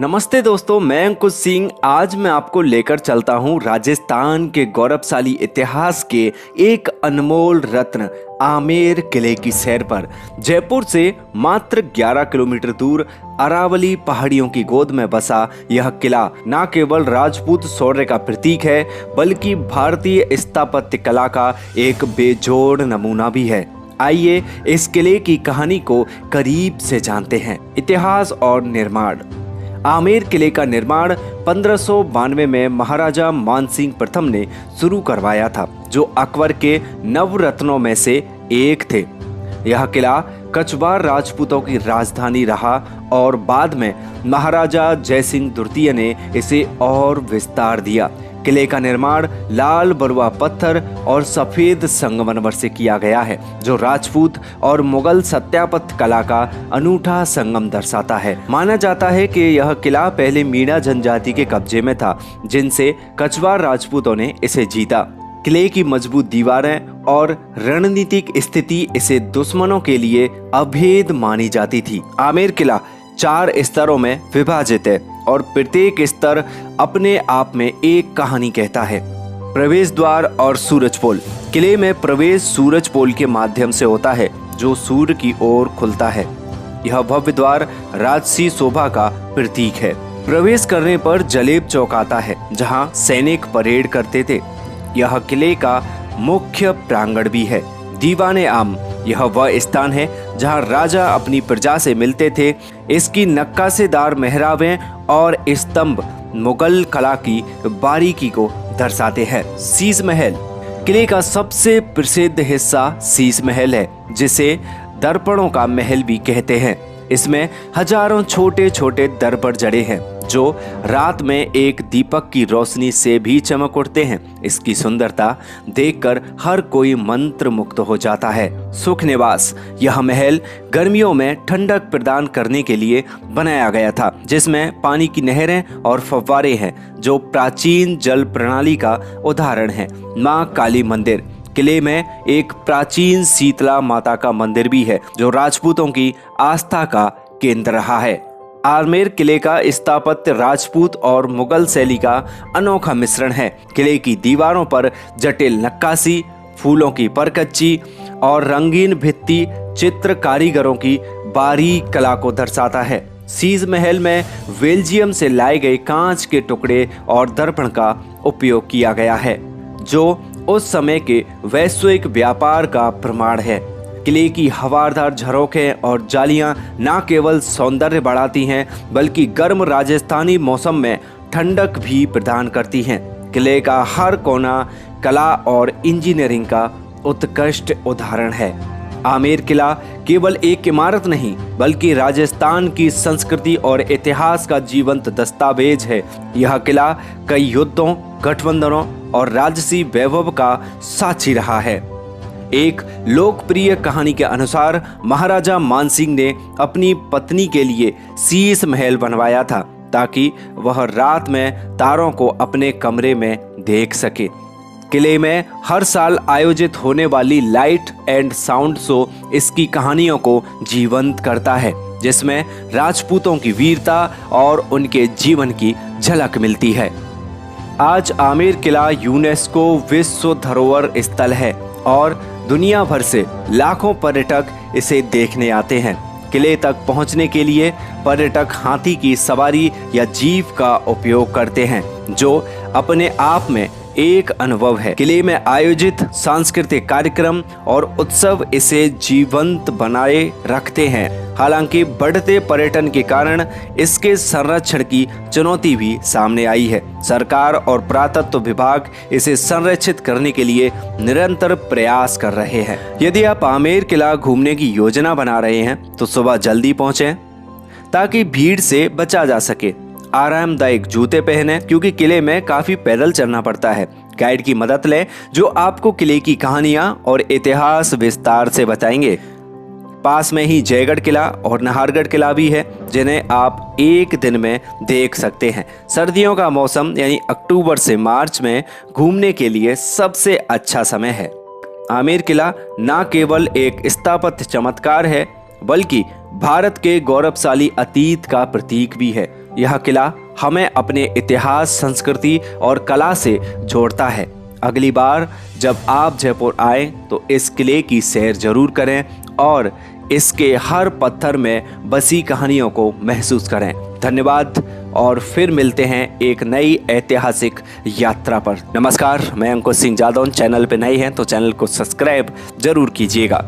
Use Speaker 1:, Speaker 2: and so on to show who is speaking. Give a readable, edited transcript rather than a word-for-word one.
Speaker 1: नमस्ते दोस्तों, मैं अंकुश सिंह। आज मैं आपको लेकर चलता हूं राजस्थान के गौरवशाली इतिहास के एक अनमोल रत्न आमेर किले की सैर पर। जयपुर से मात्र 11 किलोमीटर दूर अरावली पहाड़ियों की गोद में बसा यह किला न केवल राजपूत शौर्य का प्रतीक है, बल्कि भारतीय स्थापत्य कला का एक बेजोड़ नमूना भी है। आइए इस किले की कहानी को करीब से जानते हैं। इतिहास और निर्माण। आमेर किले का निर्माण 1592 में महाराजा मानसिंह प्रथम ने शुरू करवाया था, जो अकबर के नवरत्नों में से एक थे। यह किला कछवार राजपूतों की राजधानी रहा और बाद में महाराजा जयसिंह द्वितीय ने इसे और विस्तार दिया। किले का निर्माण लाल बरुआ पत्थर और सफेद संगमरमर से किया गया है, जो राजपूत और मुगल स्थापत्य कला का अनूठा संगम दर्शाता है। माना जाता है कि यह किला पहले मीणा जनजाति के कब्जे में था, जिनसे कछवार राजपूतों ने इसे जीता। किले की मजबूत दीवारें और रणनीतिक स्थिति इसे दुश्मनों के लिए अभेद मानी जाती थी। आमेर किला 4 स्तरों में विभाजित है और प्रत्येक स्तर अपने आप में एक कहानी कहता है। प्रवेश द्वार और सूरज पोल। किले में प्रवेश सूरज पोल के माध्यम से होता है, जो सूर्य की ओर खुलता है। यह भव्य द्वार राजसी शोभा का प्रतीक है। प्रवेश करने पर जलेब चौक आता है, जहां सैनिक परेड करते थे। यह किले का मुख्य प्रांगण भी है। दीवाने आम। यह वह स्थान है जहां राजा अपनी प्रजा से मिलते थे। इसकी नक्काशीदार मेहराबें और स्तंभ मुगल कला की बारीकी को दर्शाते हैं। शीश महल। किले का सबसे प्रसिद्ध हिस्सा शीश महल है, जिसे दर्पणों का महल भी कहते हैं। इसमें हजारों छोटे छोटे दर्पण जड़े हैं, जो रात में एक दीपक की रोशनी से भी चमक उठते हैं। इसकी सुंदरता देखकर हर कोई मंत्र मुक्त हो जाता है। सुख निवास। यह महल गर्मियों में ठंडक प्रदान करने के लिए बनाया गया था, जिसमें पानी की नहरें और फव्वारे हैं, जो प्राचीन जल प्रणाली का उदाहरण है। मां काली मंदिर। किले में एक प्राचीन शीतला माता का मंदिर भी है, जो राजपूतों की आस्था का केंद्र रहा है। आमेर किले का स्थापत्य राजपूत और मुगल शैली का अनोखा मिश्रण है। किले की दीवारों पर जटिल नक्काशी, फूलों की परकच्ची और रंगीन भित्ति चित्र कारीगरों की बारीक कला को दर्शाता है। शीश महल में बेल्जियम से लाए गए कांच के टुकड़े और दर्पण का उपयोग किया गया है, जो उस समय के वैश्विक व्यापार का प्रमाण है। किले की हवादार झरोखें और जालियां न केवल सौंदर्य बढ़ाती हैं, बल्कि गर्म राजस्थानी मौसम में ठंडक भी प्रदान करती हैं। किले का हर कोना कला और इंजीनियरिंग का उत्कृष्ट उदाहरण है। आमेर किला केवल एक इमारत नहीं, बल्कि राजस्थान की संस्कृति और इतिहास का जीवंत दस्तावेज है। यह किला कई युद्धों, गठबंधनों और राजसी वैभव का साक्षी रहा है। एक लोकप्रिय कहानी के अनुसार महाराजा मानसिंह ने अपनी पत्नी के लिए शीश महल बनवाया था, ताकि वह रात में तारों को अपने कमरे में देख सके। किले में हर साल आयोजित होने वाली लाइट एंड साउंड शो इसकी कहानियों को जीवंत करता है, जिसमें राजपूतों की वीरता और उनके जीवन की झलक मिलती है। आज आमेर किला यूनेस्को विश्व धरोहर स्थल है और दुनिया भर से लाखों पर्यटक इसे देखने आते हैं। किले तक पहुंचने के लिए पर्यटक हाथी की सवारी या जीप का उपयोग करते हैं, जो अपने आप में एक अनुभव है। किले में आयोजित सांस्कृतिक कार्यक्रम और उत्सव इसे जीवंत बनाए रखते हैं। हालांकि बढ़ते पर्यटन के कारण इसके संरक्षण की चुनौती भी सामने आई है। सरकार और पुरातत्व विभाग इसे संरक्षित करने के लिए निरंतर प्रयास कर रहे हैं। यदि आप आमेर किला घूमने की योजना बना रहे हैं, तो सुबह जल्दी पहुंचें, ताकि भीड़ से बचा जा सके। आरामदायक जूते पहने, क्योंकि किले में काफी पैदल चलना पड़ता है। गाइड की मदद लें, जो आपको किले की कहानियां और इतिहास विस्तार से बताएंगे। पास में ही जयगढ़ किला और नाहरगढ़ किला भी है, जिन्हें आप एक दिन में देख सकते हैं। सर्दियों का मौसम यानी अक्टूबर से मार्च में घूमने के लिए सबसे अच्छा समय है। आमेर किला न केवल एक स्थापत्य चमत्कार है, बल्कि भारत के गौरवशाली अतीत का प्रतीक भी है। यह किला हमें अपने इतिहास, संस्कृति और कला से जोड़ता है। अगली बार जब आप जयपुर आए तो इस किले की सैर जरूर करें और इसके हर पत्थर में बसी कहानियों को महसूस करें। धन्यवाद और फिर मिलते हैं एक नई ऐतिहासिक यात्रा पर। नमस्कार, मैं अंकुश सिंह जादौन। चैनल पे नए हैं तो चैनल को सब्सक्राइब जरूर कीजिएगा।